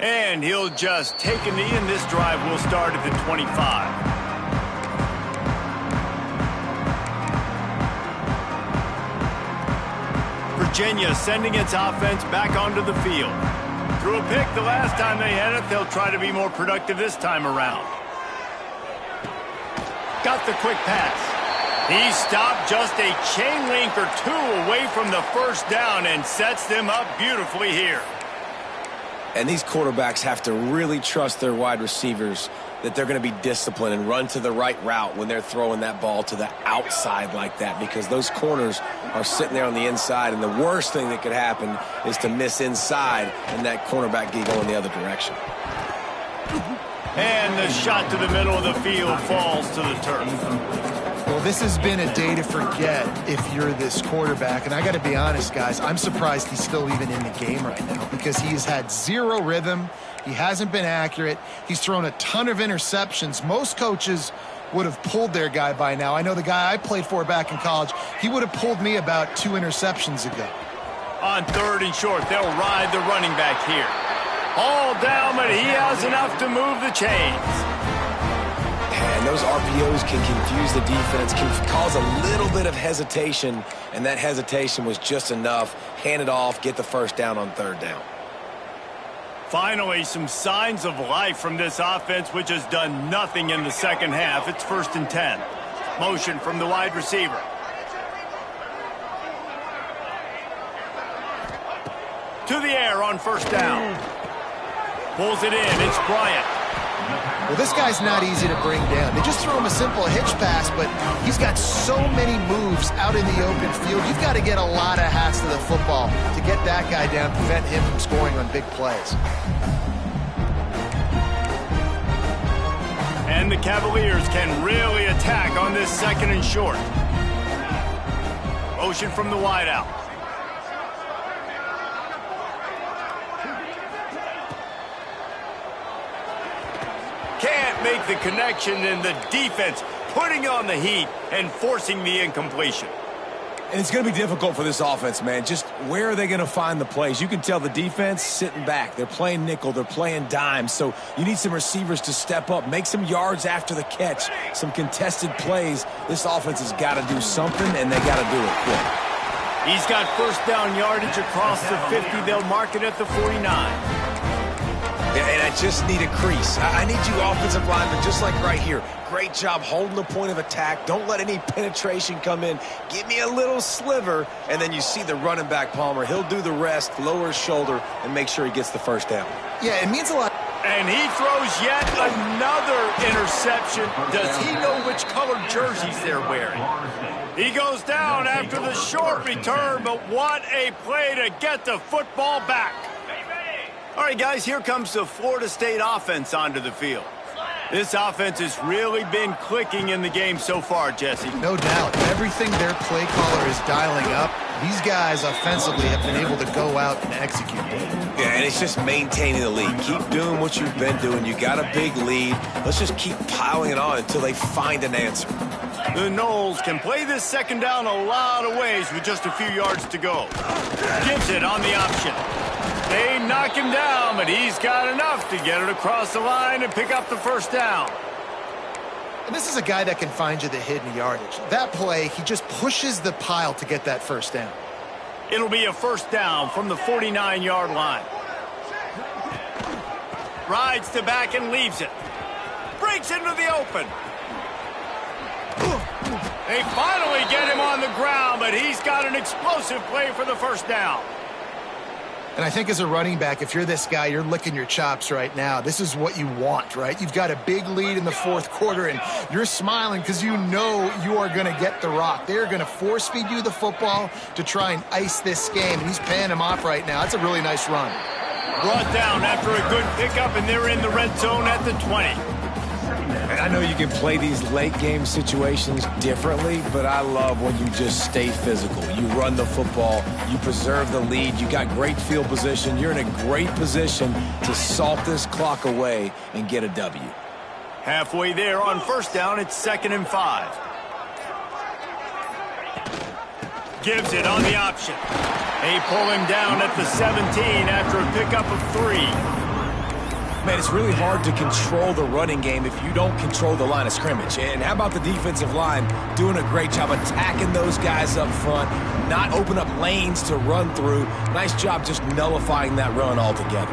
And he'll just take a knee, and this drive will start at the 25. Virginia sending its offense back onto the field. Threw a pick the last time they had it. They'll try to be more productive this time around. Got the quick pass. He stopped just a chain link or two away from the first down and sets them up beautifully here. And these quarterbacks have to really trust their wide receivers that they're going to be disciplined and run to the right route when they're throwing that ball to the outside like that, because those corners are sitting there on the inside, and the worst thing that could happen is to miss inside and that cornerback get going the other direction. And the shot to the middle of the field falls to the turf. Well, this has been a day to forget if you're this quarterback. And I got to be honest, guys, I'm surprised he's still even in the game right now because he has had zero rhythm. He hasn't been accurate. He's thrown a ton of interceptions. Most coaches would have pulled their guy by now. I know the guy I played for back in college, he would have pulled me about 2 interceptions ago. On 3rd and short, they'll ride the running back here. All down, but he has enough to move the chains. And those RPOs can confuse the defense, can cause a little bit of hesitation, and that hesitation was just enough. Hand it off, get the first down on 3rd down. Finally, some signs of life from this offense, which has done nothing in the second half. It's 1st and 10. Motion from the wide receiver. To the air on 1st down. Pulls it in. It's Bryant. Well, this guy's not easy to bring down. They just throw him a simple hitch pass, but he's got so many moves out in the open field. You've got to get a lot of hats to the football to get that guy down, prevent him from scoring on big plays. And the Cavaliers can really attack on this 2nd and short. Motion from the wideout. Can't make the connection, and the defense putting on the heat and forcing the incompletion. And it's going to be difficult for this offense, man. Just where are they going to find the plays? You can tell the defense sitting back. They're playing nickel. They're playing dime. So you need some receivers to step up, make some yards after the catch, some contested plays. This offense has got to do something, and they got to do it quick. He's got first down yardage across the 50. They'll mark it at the 49. And I just need a crease. I need you offensive linemen, just like right here. Great job holding the point of attack. Don't let any penetration come in. Give me a little sliver, and then you see the running back, Palmer. He'll do the rest, lower his shoulder, and make sure he gets the first down. Yeah, it means a lot. And he throws yet another interception. Does he know which colored jerseys they're wearing? He goes down after the short return, but what a play to get the football back. All right, guys, here comes the Florida State offense onto the field. This offense has really been clicking in the game so far, Jesse. No doubt. Everything their play caller is dialing up, these guys offensively have been able to go out and execute. Yeah, and it's just maintaining the lead. Keep doing what you've been doing. You got a big lead. Let's just keep piling it on until they find an answer. The Noles can play this 2nd down a lot of ways with just a few yards to go. Gives it on the option. They knock him down, but he's got enough to get it across the line and pick up the first down. And this is a guy that can find you the hidden yardage. That play, he just pushes the pile to get that first down. It'll be a first down from the 49-yard line. Rides to back and leaves it. Breaks into the open. They finally get him on the ground, but he's got an explosive play for the first down. And I think as a running back, if you're this guy, you're licking your chops right now. This is what you want, right? You've got a big lead in the fourth quarter, and you're smiling because you know you are going to get the rock. They're going to force-feed you the football to try and ice this game, and he's paying him off right now. That's a really nice run. Brought down after a good pickup, and they're in the red zone at the 20. And I know you can play these late-game situations differently, but I love when you just stay physical. You run the football, you preserve the lead, you got great field position, you're in a great position to salt this clock away and get a W. Halfway there on first down, it's 2nd and 5. Gives it on the option. They pull him down at the 17 after a pickup of 3. Man, it's really hard to control the running game if you don't control the line of scrimmage. And how about the defensive line doing a great job attacking those guys up front, not open up lanes to run through. Nice job just nullifying that run altogether.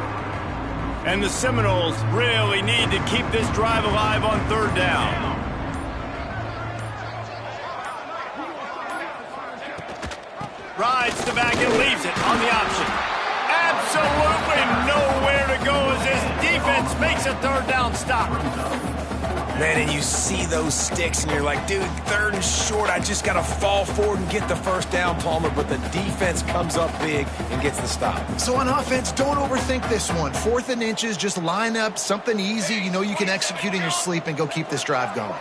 And the Seminoles really need to keep this drive alive on 3rd down. Rides to back and leaves it on the option. Absolutely nowhere to go as this defense makes a 3rd down stop. Man, and you see those sticks, and you're like, dude, 3rd and short. I just got to fall forward and get the first down, Palmer. But the defense comes up big and gets the stop. So on offense, don't overthink this one. 4th and inches, just line up something easy you know you can execute in your sleep and go keep this drive going.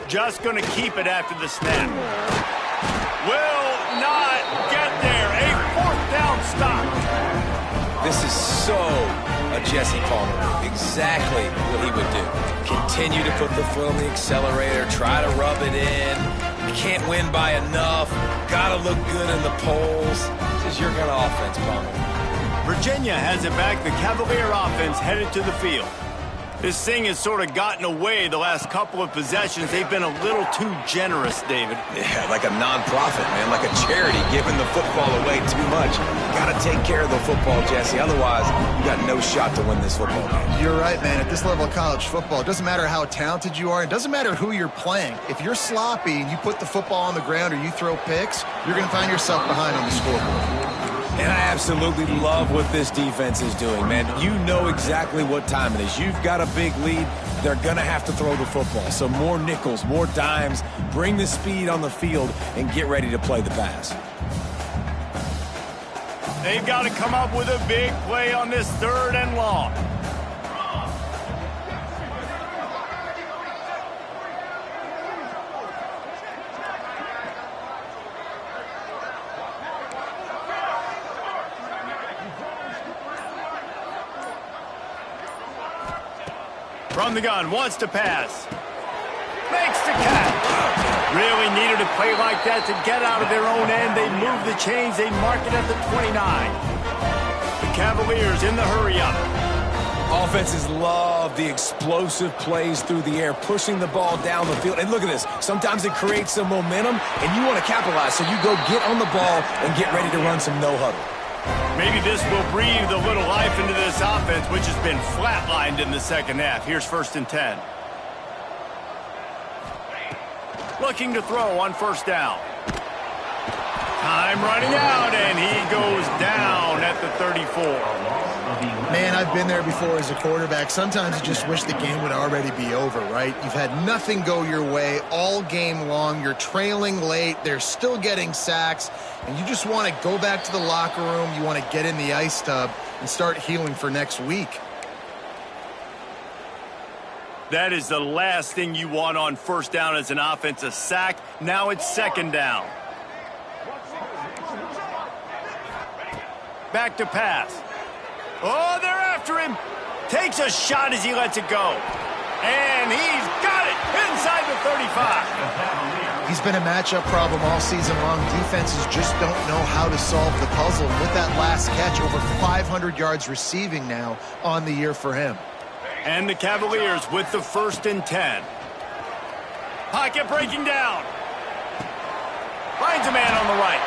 Just going to keep it after the snap. Will not get there. A 4th down stop. This is so a Jesse Palmer move. Exactly what he would do. Continue to put the foot on the accelerator. Try to rub it in. Can't win by enough. Got to look good in the polls. This is your kind of offense, Palmer. Virginia has it back. The Cavalier offense headed to the field. This thing has sort of gotten away the last couple of possessions. They've been a little too generous, David. Yeah, like a nonprofit, man, like a charity, giving the football away too much. Got to take care of the football, Jesse. Otherwise, you got no shot to win this football game. You're right, man. At this level of college football, it doesn't matter how talented you are. It doesn't matter who you're playing. If you're sloppy and you put the football on the ground or you throw picks, you're going to find yourself behind on the scoreboard. And I absolutely love what this defense is doing, man. You know exactly what time it is. You've got a big lead. They're going to have to throw the football. So more nickels, more dimes, bring the speed on the field, and get ready to play the pass. They've got to come up with a big play on this 3rd and long. From the gun, wants to pass. Makes the catch. Really needed a play like that to get out of their own end. They move the chains. They mark it at the 29. The Cavaliers in the hurry-up. Offenses love the explosive plays through the air, pushing the ball down the field. And look at this. Sometimes it creates some momentum, and you want to capitalize. So you go get on the ball and get ready to run some no-huddle. Maybe this will breathe a little life into this offense, which has been flatlined in the 2nd half. Here's 1st and 10. Looking to throw on 1st down. Time running out, and he goes down at the 34. Man, I've been there before as a quarterback. Sometimes you just wish the game would already be over, right? You've had nothing go your way all game long. You're trailing late. They're still getting sacks. And you just want to go back to the locker room. You want to get in the ice tub and start healing for next week. That is the last thing you want on 1st down as an offense, a sack. Now it's 2nd down. Back to pass. Oh, they're after him. Takes a shot as he lets it go. And he's got it inside the 35. He's been a matchup problem all season long. Defenses just don't know how to solve the puzzle. And with that last catch, over 500 yards receiving now on the year for him. And the Cavaliers with the 1st and 10. Pocket breaking down. Finds a man on the right.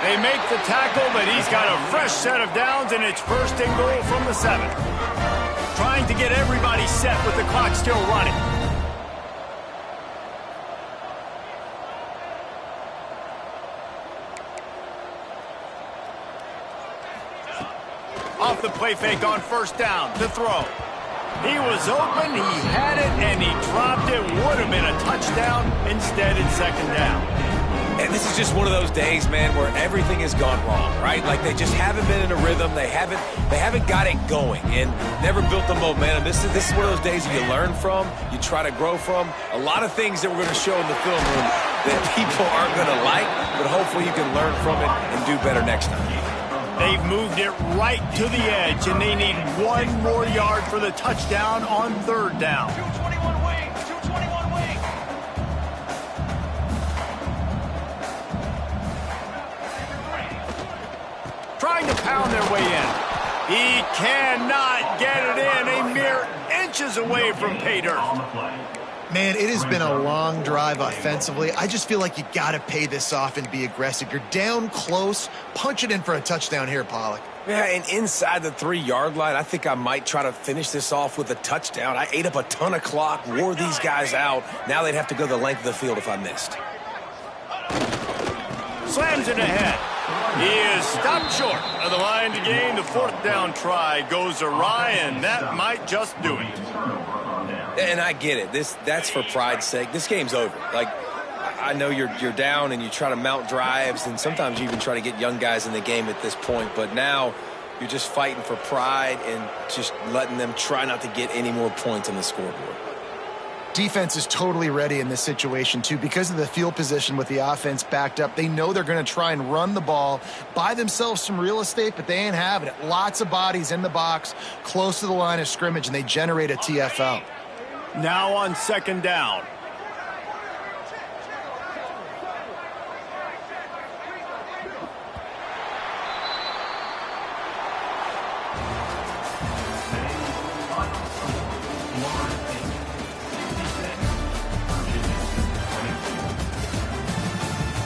They make the tackle, but he's got a fresh set of downs, and it's 1st and goal from the 7. Trying to get everybody set with the clock still running. Off the play fake on 1st down to throw. He was open, he had it, and he dropped it. Would have been a touchdown. Instead, it's 2nd down. And this is just one of those days, man, where everything has gone wrong, right? Like they just haven't been in a rhythm. They haven't got it going and never built the momentum. This is one of those days you learn from, you try to grow from. A lot of things that we're going to show in the film room that people aren't going to like, but hopefully you can learn from it and do better next time. They've moved it right to the edge, and they need 1 more yard for the touchdown on 3rd down. 221 wing, 221 wing. Trying to pound their way in. He cannot get it in. A mere inches away from pay dirt. On the play. Man, it has been a long drive offensively. I just feel like you got to pay this off and be aggressive. You're down close. Punch it in for a touchdown here, Pollock. Yeah, and inside the 3-yard line, I think I might try to finish this off with a touchdown. I ate up a ton of clock, wore these guys out. Now they'd have to go the length of the field if I missed. Slams it ahead. He is stopped short of the line to gain. The 4th down try goes awry, and that might just do it. And I get it. That's for pride's sake. This game's over. Like, I know you're down and you try to mount drives, and sometimes you even try to get young guys in the game at this point. But now you're just fighting for pride and just letting them try not to get any more points on the scoreboard. Defense is totally ready in this situation, too. Because of the field position with the offense backed up, they know they're going to try and run the ball, buy themselves some real estate, but they ain't having it. Lots of bodies in the box, close to the line of scrimmage, and they generate a TFL. Now on 2nd down.